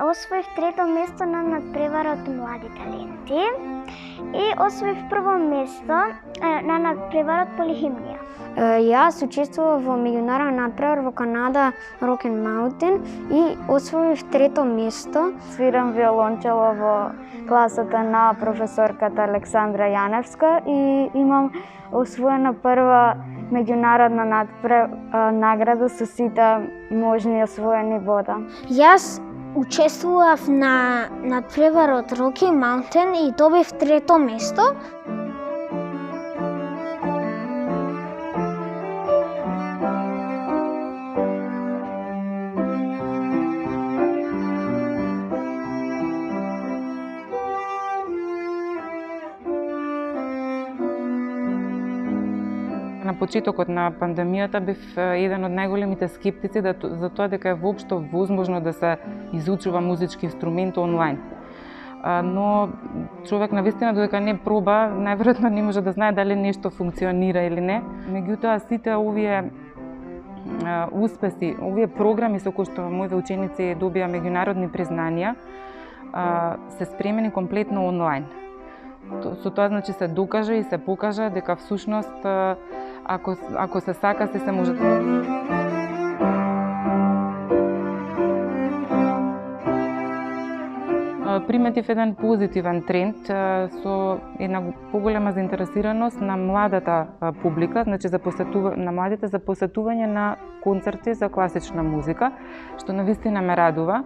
Освоив трето место на надпреварот Млади таленти и освоив прво место на надпреварот Полихимнија. Јас учествував во меѓународен надпревар во Канада Rock and Mountain и освоив трето место. Свирам виолончело во класата на професорката Александра Јаневска и имам освоена прва меѓународна награда со сите можни освоени вода. Јас учествував на надпреварот Rocky Mountain и добив трето место. На почетокот на пандемијата бев еден од најголемите скептици за тоа дека е воопшто возможно да се изучува музички инструмент онлайн. Но човек навистина додека не проба, најверојатно не може да знае дали нешто функционира или не. Меѓутоа сите овие успеси, овие програми со кои што моите ученици добија меѓународни признанија, се спремени комплетно онлайн. Со тоа значи се докажа и се покажа дека всушност ако се сака се може. Приметив еден позитивен тренд со една поголема заинтересираност на младата публика, значи на младите за посетување на концерти за класична музика, што навистина ме радува.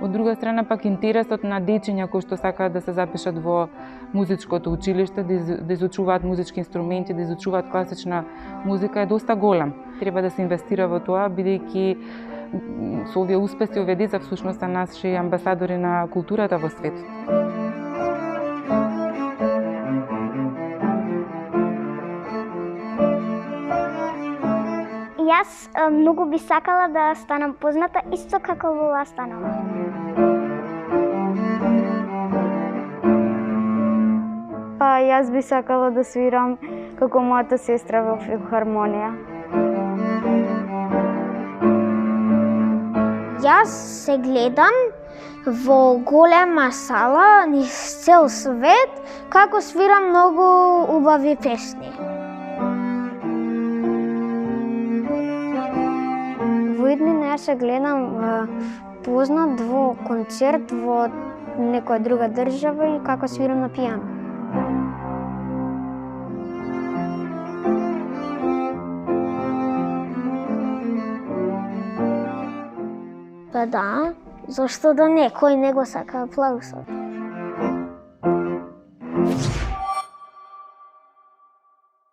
Од друга страна пак интересот на дечиња кои што сакаат да се запишат во музичкото училиште, да изучуваат музички инструменти, да изучуваат класична музика е доста голем. Треба да се инвестира во тоа, бидејќи со овие успеси овие деца всушност се наши амбасадори на културата во светот. Јас многу би сакала да станам позната исто како Лула станала. Јас би сакала да свирам како мојата сестра во филхармонија. Јас се гледам во голема сала низ цел свет како свирам многу убави песни. Во иднина јас се гледам познат во концерт во некоја друга држава и како свирам на пијано. Па да, зашто да не, кој не го сака аплаусот?